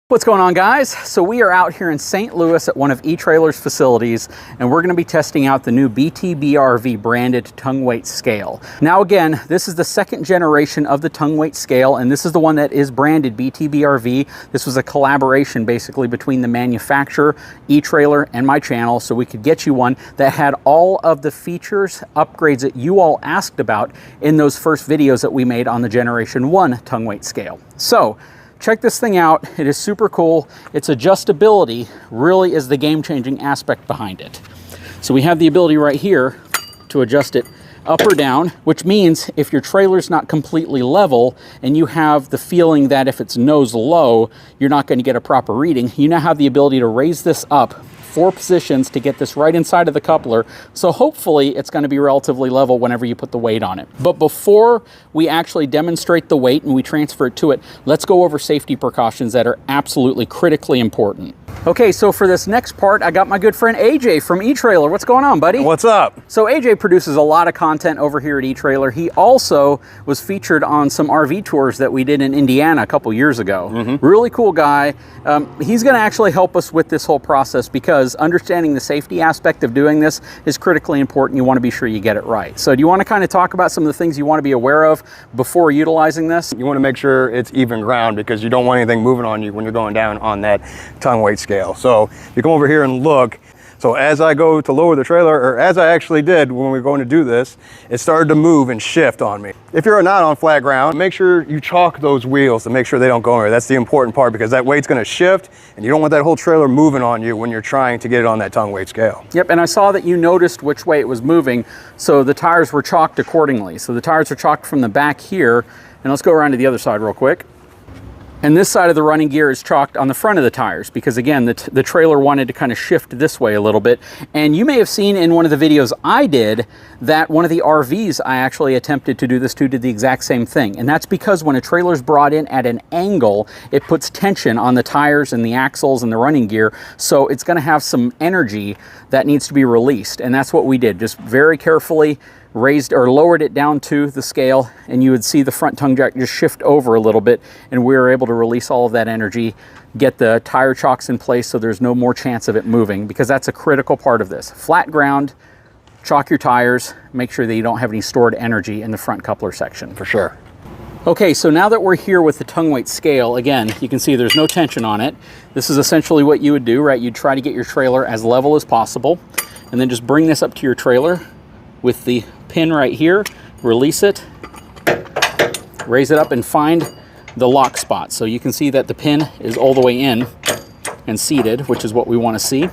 What's going on, guys? So we are out here in St. Louis at one of eTrailer's facilities, and we're going to be testing out the new BTBRV branded tongue weight scale. Now again, this is the second generation of the tongue weight scale, and this is the one that is branded BTBRV. This was a collaboration basically between the manufacturer, eTrailer, and my channel, so we could get you one that had all of the features, upgrades that you all asked about in those first videos that we made on the Generation 1 tongue weight scale. So check this thing out. It is super cool. Its adjustability really is the game-changing aspect behind it. So we have the ability right here to adjust it up or down, which means if your trailer's not completely level and you have the feeling that if it's nose low, you're not going to get a proper reading, you now have the ability to raise this up 4 positions to get this right inside of the coupler. So hopefully it's going to be relatively level whenever you put the weight on it. But before we actually demonstrate the weight and we transfer it to it, let's go over safety precautions that are absolutely critically important. Okay, so for this next part, I got my good friend AJ from eTrailer. What's going on, buddy? What's up? So AJ produces a lot of content over here at eTrailer. He also was featured on some RV tours that we did in Indiana a couple years ago. Really cool guy. He's going to actually help us with this whole process because understanding the safety aspect of doing this is critically important. You want to be sure you get it right. So do you want to kind of talk about some of the things you want to be aware of before utilizing this? You want to make sure it's even ground because you don't want anything moving on you when you're going down on that tongue weight scale. So if you come over here and look, so as I go to lower the trailer, or as I actually did when we were going to do this, it started to move and shift on me. If you're not on flat ground, make sure you chalk those wheels to make sure they don't go anywhere. That's the important part because that weight's going to shift and you don't want that whole trailer moving on you when you're trying to get it on that tongue weight scale. Yep, and I saw that you noticed which way it was moving, so the tires were chalked accordingly. So the tires are chalked from the back here, and let's go around to the other side real quick. And this side of the running gear is chalked on the front of the tires because again, the trailer wanted to kind of shift this way a little bit. And you may have seen in one of the videos I did that one of the RVs I actually attempted to do this to did the exact same thing. And that's because when a trailer is brought in at an angle, it puts tension on the tires and the axles and the running gear. So it's going to have some energy that needs to be released. And that's what we did. Just very carefully raised or lowered it down to the scale, and you would see the front tongue jack just shift over a little bit, and we were able to release all of that energy, get the tire chocks in place so there's no more chance of it moving, because that's a critical part of this. Flat ground, chalk your tires, make sure that you don't have any stored energy in the front coupler section. For sure. Okay, so now that we're here with the tongue weight scale, again, you can see there's no tension on it. This is essentially what you would do, right? You'd try to get your trailer as level as possible, and then just bring this up to your trailer with the pin right here, release it, raise it up, and find the lock spot. So you can see that the pin is all the way in and seated, which is what we want to see.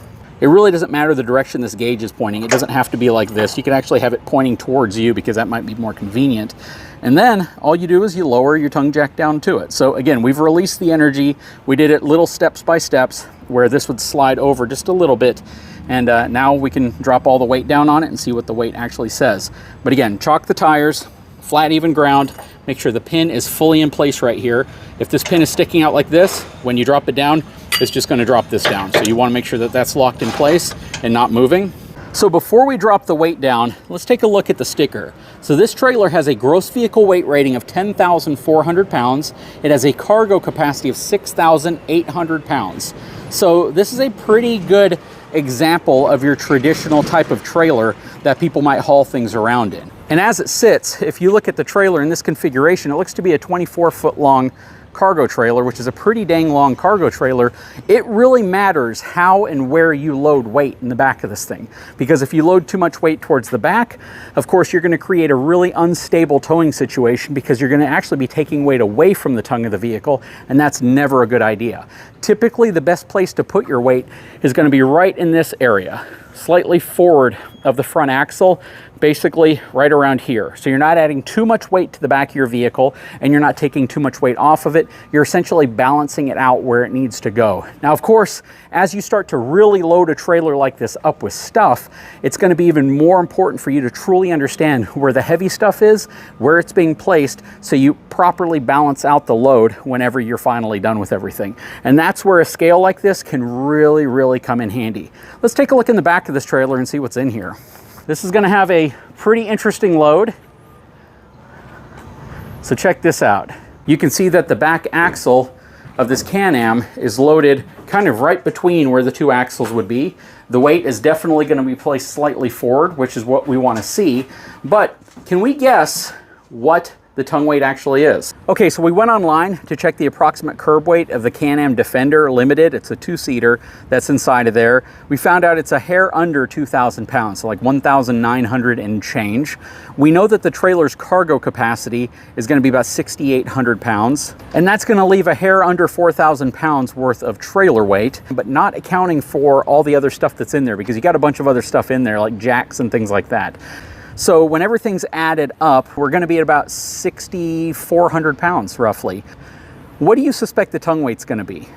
It really doesn't matter the direction this gauge is pointing. It doesn't have to be like this. You can actually have it pointing towards you because that might be more convenient. And then all you do is you lower your tongue jack down to it. So again, we've released the energy. We did it little steps by steps where this would slide over just a little bit. And now we can drop all the weight down on it and see what the weight actually says. But again, chalk the tires, flat, even ground. Make sure the pin is fully in place right here. If this pin is sticking out like this, when you drop it down, it's just going to drop this down. So you want to make sure that that's locked in place and not moving. So before we drop the weight down, let's take a look at the sticker. So this trailer has a gross vehicle weight rating of 10,400 pounds. It has a cargo capacity of 6,800 pounds. So this is a pretty good example of your traditional type of trailer that people might haul things around in. And as it sits, if you look at the trailer in this configuration, it looks to be a 24-foot long cargo trailer, which is a pretty dang long cargo trailer. It really matters how and where you load weight in the back of this thing, because if you load too much weight towards the back, of course you're going to create a really unstable towing situation because you're going to actually be taking weight away from the tongue of the vehicle, and that's never a good idea. Typically the best place to put your weight is going to be right in this area, slightly forward of the front axle, basically right around here. So you're not adding too much weight to the back of your vehicle and you're not taking too much weight off of it. You're essentially balancing it out where it needs to go. Now, of course, as you start to really load a trailer like this up with stuff, it's going to be even more important for you to truly understand where the heavy stuff is, where it's being placed, so you properly balance out the load whenever you're finally done with everything. And that's where a scale like this can really, really come in handy. Let's take a look in the back of this trailer and see what's in here. This is going to have a pretty interesting load. So check this out. You can see that the back axle of this Can-Am is loaded kind of right between where the two axles would be. The weight is definitely going to be placed slightly forward, which is what we want to see. But can we guess what the tongue weight actually is? Okay, so we went online to check the approximate curb weight of the Can-Am Defender Limited. It's a two-seater that's inside of there. We found out it's a hair under 2,000 pounds, so like 1,900 and change. We know that the trailer's cargo capacity is going to be about 6,800 pounds, and that's going to leave a hair under 4,000 pounds worth of trailer weight, but not accounting for all the other stuff that's in there, because you got a bunch of other stuff in there like jacks and things like that. So when everything's added up, we're going to be at about 6,400 pounds roughly. What do you suspect the tongue weight's going to be?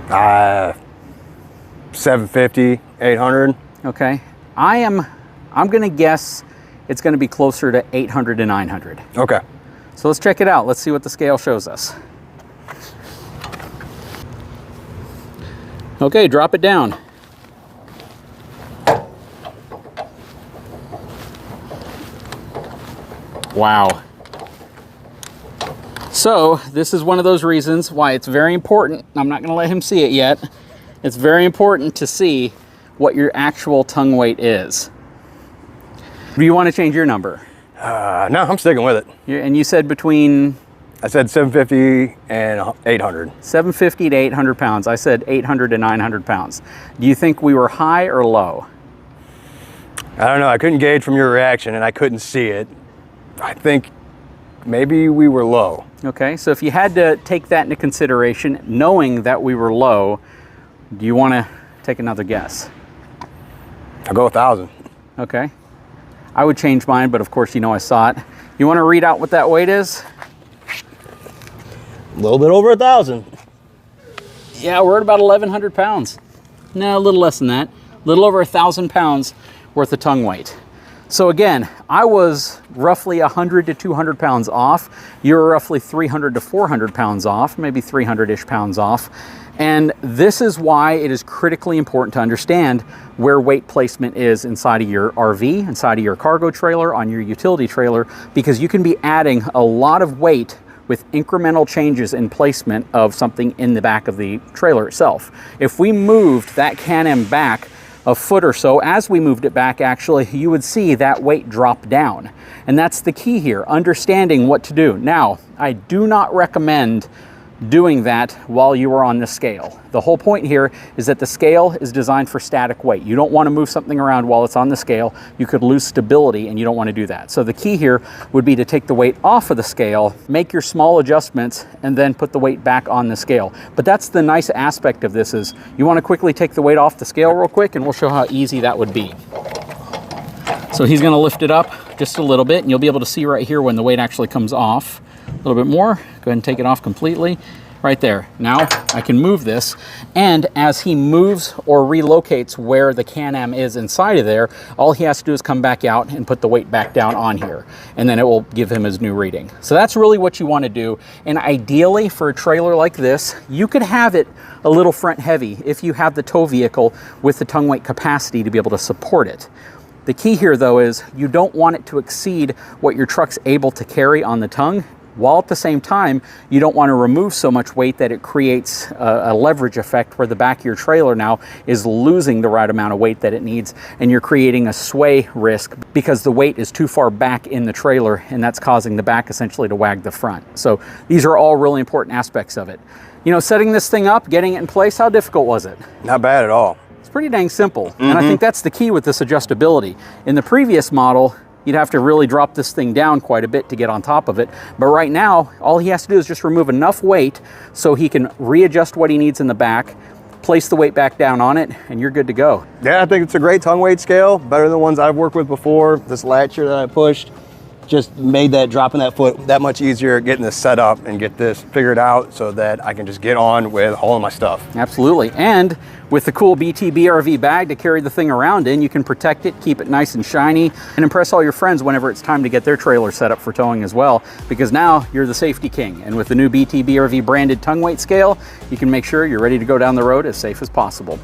750, 800. Okay. I'm going to guess it's going to be closer to 800 to 900. Okay. So let's check it out. Let's see what the scale shows us. Okay, drop it down. Wow. So this is one of those reasons why it's very important. I'm not going to let him see it yet. It's very important to see what your actual tongue weight is. Do you want to change your number? No, I'm sticking with it. And you said between? I said 750 and 800. 750 to 800 pounds. I said 800 to 900 pounds. Do you think we were high or low? I don't know. I couldn't gauge from your reaction and I couldn't see it. I think maybe we were low. Okay, so if you had to take that into consideration, knowing that we were low, do you want to take another guess? I'll go 1,000. Okay. I would change mine, but of course you know I saw it. You want to read out what that weight is? A little bit over 1,000. Yeah, we're at about 1,100 pounds. No, a little less than that. A little over 1,000 pounds worth of tongue weight. So again, I was roughly 100 to 200 pounds off. You're roughly 300 to 400 pounds off, maybe 300-ish pounds off. And this is why it is critically important to understand where weight placement is inside of your RV, inside of your cargo trailer, on your utility trailer, because you can be adding a lot of weight with incremental changes in placement of something in the back of the trailer itself. If we moved that Can-Am back a foot or so, as we moved it back, actually, you would see that weight drop down. And that's the key here, understanding what to do. Now, I do not recommend doing that while you are on the scale. The whole point here is that the scale is designed for static weight. You don't want to move something around while it's on the scale. You could lose stability and you don't want to do that. So the key here would be to take the weight off of the scale, make your small adjustments, and then put the weight back on the scale. But that's the nice aspect of this, is you want to quickly take the weight off the scale real quick and we'll show how easy that would be. So he's going to lift it up just a little bit and you'll be able to see right here when the weight actually comes off. A little bit more. Go ahead and take it off completely. Right there. Now I can move this, and as he moves or relocates where the Can-Am is inside of there, all he has to do is come back out and put the weight back down on here, and then it will give him his new reading. So that's really what you want to do. And ideally for a trailer like this, you could have it a little front heavy if you have the tow vehicle with the tongue weight capacity to be able to support it. The key here though is you don't want it to exceed what your truck's able to carry on the tongue, while at the same time, you don't want to remove so much weight that it creates a leverage effect where the back of your trailer now is losing the right amount of weight that it needs, and you're creating a sway risk because the weight is too far back in the trailer, and that's causing the back essentially to wag the front. So these are all really important aspects of it. You know, setting this thing up, getting it in place, how difficult was it? Not bad at all. It's pretty dang simple. And I think that's the key with this adjustability. In the previous model, you'd have to really drop this thing down quite a bit to get on top of it. But right now, all he has to do is just remove enough weight so he can readjust what he needs in the back, place the weight back down on it, and you're good to go. Yeah, I think it's a great tongue weight scale, better than the ones I've worked with before. This latch here that I pushed just made that dropping that foot that much easier, getting this set up and get this figured out so that I can just get on with hauling my stuff. Absolutely. And with the cool BTBRV bag to carry the thing around in, you can protect it, keep it nice and shiny, and impress all your friends whenever it's time to get their trailer set up for towing as well, because now you're the safety king. And with the new BTBRV branded tongue weight scale, you can make sure you're ready to go down the road as safe as possible.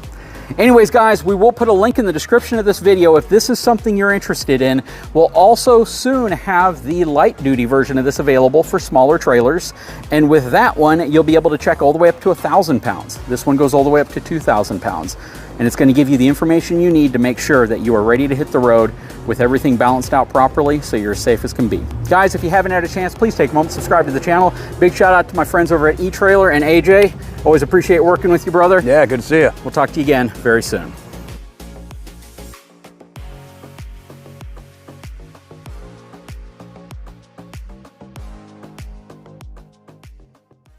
Anyways, guys, we will put a link in the description of this video if this is something you're interested in. We'll also soon have the light duty version of this available for smaller trailers. And with that one, you'll be able to check all the way up to 1,000 pounds. This one goes all the way up to 2,000 pounds. And it's going to give you the information you need to make sure that you are ready to hit the road with everything balanced out properly so you're as safe as can be. Guys, if you haven't had a chance, please take a moment, subscribe to the channel. Big shout out to my friends over at eTrailer and AJ. Always appreciate working with you, brother. Yeah, good to see you. We'll talk to you again very soon.